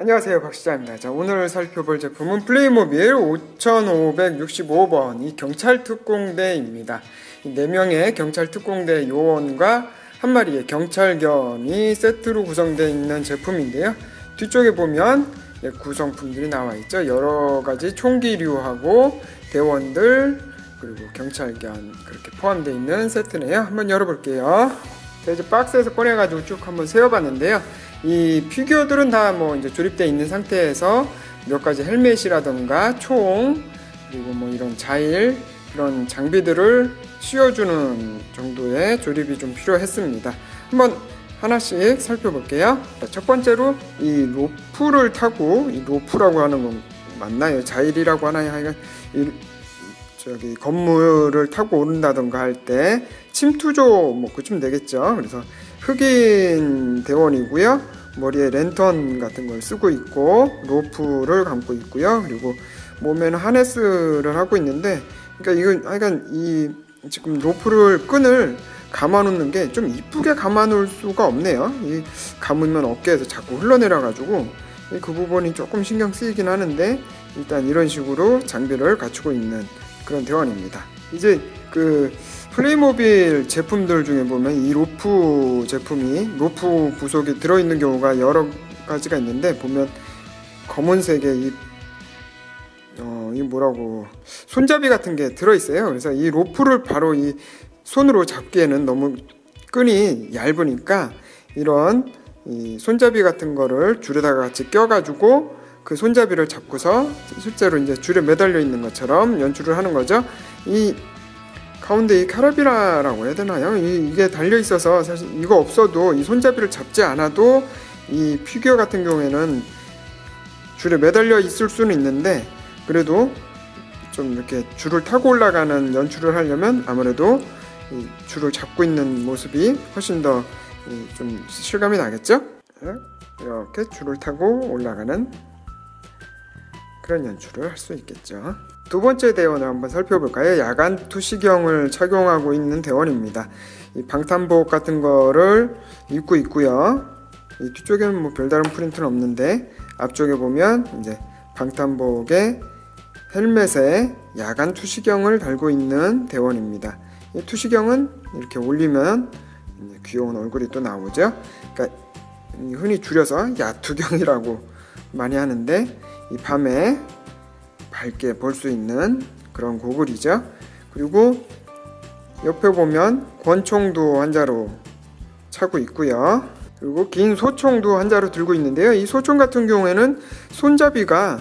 안녕하세요, 박시자입니다. 자, 오늘 살펴볼 제품은 플레이모빌 5565번 이 경찰특공대입니다. 4명의 경찰특공대 요원과 한 마리의 경찰견이 세트로 구성되어 있는 제품인데요. 뒤쪽에 보면 구성품들이 나와 있죠. 여러 가지 총기류하고 대원들 그리고 경찰견 그렇게 포함되어 있는 세트네요. 한번 열어볼게요. 자, 이제 박스에서 꺼내가지고 쭉 한번 세어봤는데요. 이 피규어들은 다 이제 조립되어 있는 상태에서 몇 가지 헬멧이라던가 총 그리고 이런 자일 이런 장비들을 씌워주는 정도의 조립이 좀 필요했습니다. 한번 하나씩 살펴볼게요. 첫 번째로 이 로프를 타고 이 로프라고 하는 건 맞나요? 자일이라고 하나요? 하여간 건물을 타고 오른다던가 할 때 침투조 그쯤 되겠죠. 그래서 흑인 대원이고요. 머리에 랜턴 같은 걸 쓰고 있고 로프를 감고 있고요. 그리고 몸에는 하네스를 하고 있는데, 그러니까 이건 하여간 이 지금 로프를 끈을 감아 놓는 게 좀 이쁘게 감아 놓을 수가 없네요. 이 감으면 어깨에서 자꾸 흘러내려 가지고 그 부분이 조금 신경 쓰이긴 하는데, 일단 이런 식으로 장비를 갖추고 있는 그런 대원입니다. 이제 그 플레이모빌 제품들 중에 보면 이 로프 제품이 로프 부속이 들어있는 경우가 여러 가지가 있는데, 보면 검은색의 이 뭐라고 손잡이 같은 게 들어있어요. 그래서 이 로프를 바로 이 손으로 잡기에는 너무 끈이 얇으니까 이런 이 손잡이 같은 거를 줄에다가 같이 껴가지고 그 손잡이를 잡고서 실제로 이제 줄에 매달려 있는 것처럼 연출을 하는 거죠. 이 가운데 이 카라비나라고 해야 되나요? 이게 달려 있어서 사실 이거 없어도 이 손잡이를 잡지 않아도 이 피규어 같은 경우에는 줄에 매달려 있을 수는 있는데, 그래도 좀 이렇게 줄을 타고 올라가는 연출을 하려면 아무래도 이 줄을 잡고 있는 모습이 훨씬 더 좀 실감이 나겠죠? 이렇게 줄을 타고 올라가는 그런 연출을 할 수 있겠죠. 두 번째 대원을 한번 살펴볼까요? 야간 투시경을 착용하고 있는 대원입니다. 이 방탄복 같은 거를 입고 있고요. 이 뒤쪽에는 별다른 프린트는 없는데, 앞쪽에 보면 이제 방탄복에 헬멧에 야간 투시경을 달고 있는 대원입니다. 이 투시경은 이렇게 올리면 귀여운 얼굴이 또 나오죠. 그러니까 흔히 줄여서 야투경이라고 많이 하는데, 이 밤에 밝게 볼 수 있는 그런 고글이죠. 그리고 옆에 보면 권총도 한 자루 차고 있고요. 그리고 긴 소총도 한 자루 들고 있는데요. 이 소총 같은 경우에는 손잡이가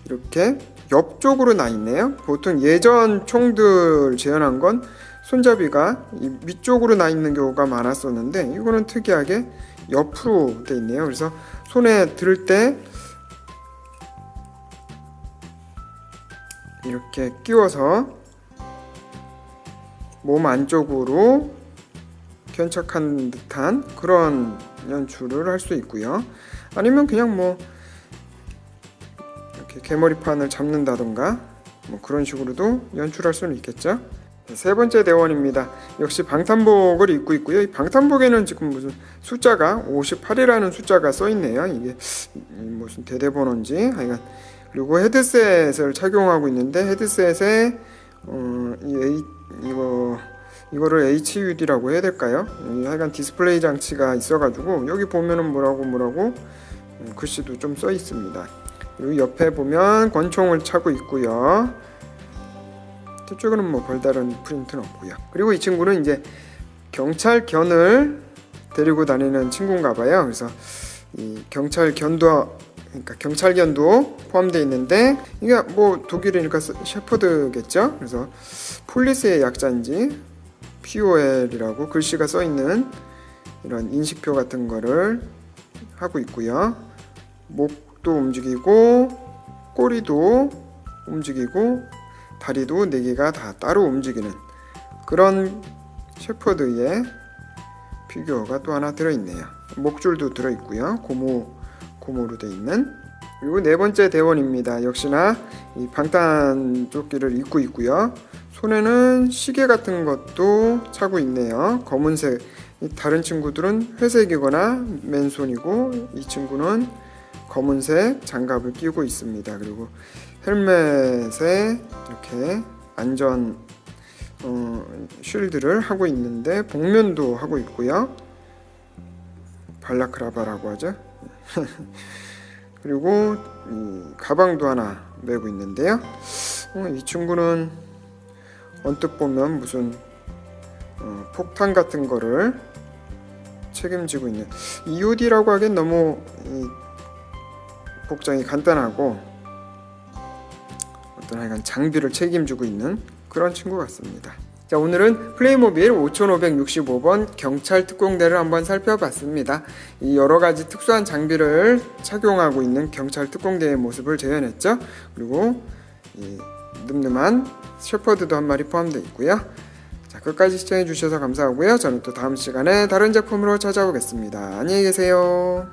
이렇게 옆쪽으로 나 있네요. 보통 예전 총들 재현한 건 손잡이가 이 밑쪽으로 나 있는 경우가 많았었는데, 이거는 특이하게 옆으로 돼 있네요. 그래서 손에 들 때 이렇게 끼워서 몸 안쪽으로 견착한 듯한 그런 연출을 할 수 있고요. 아니면 그냥 이렇게 개머리판을 잡는다던가 그런 식으로도 연출할 수는 있겠죠. 세 번째 대원입니다. 역시 방탄복을 입고 있고요. 이 방탄복에는 지금 무슨 숫자가 58이라는 숫자가 써 있네요. 이게 무슨 대대번호인지 하여간. 그리고 헤드셋을 착용하고 있는데, 헤드셋에 이거를 HUD라고 해야 될까요? 하여간 디스플레이 장치가 있어가지고 여기 보면은 뭐라고 글씨도 좀 써 있습니다. 그리고 옆에 보면 권총을 차고 있고요. 저쪽에는 별다른 프린트는 없고요. 그리고 이 친구는 이제 경찰견을 데리고 다니는 친구인가 봐요. 그래서 이 경찰견도 포함되어 있는데, 이게 독일이니까 셰퍼드겠죠. 그래서 폴리스의 약자인지 POL이라고 글씨가 써 있는 이런 인식표 같은 거를 하고 있고요. 목도 움직이고 꼬리도 움직이고 다리도 4개가 다 따로 움직이는 그런 셰퍼드의 피규어가 또 하나 들어있네요. 목줄도 들어있고요. 고무로 되어 있는. 그리고 네 번째 대원입니다. 역시나 이 방탄 조끼를 입고 있고요. 손에는 시계 같은 것도 차고 있네요. 검은색. 다른 친구들은 회색이거나 맨손이고, 이 친구는 검은색 장갑을 끼고 있습니다. 그리고 헬멧에 이렇게 안전 쉴드를 하고 있는데 복면도 하고 있고요. 발라크라바라고 하죠. 그리고 이 가방도 하나 메고 있는데요. 이 친구는 언뜻 보면 무슨 폭탄 같은 거를 책임지고 있는, EOD라고 하기엔 너무 복장이 간단하고 어떤 하여간 장비를 책임지고 있는 그런 친구 같습니다. 자, 오늘은 플레이모빌 5565번 경찰 특공대를 한번 살펴봤습니다. 이 여러가지 특수한 장비를 착용하고 있는 경찰 특공대의 모습을 재현했죠. 그리고 이 늠름한 셰퍼드도 한 마리 포함되어 있고요. 자, 끝까지 시청해 주셔서 감사하고요. 저는 또 다음 시간에 다른 제품으로 찾아오겠습니다. 안녕히 계세요.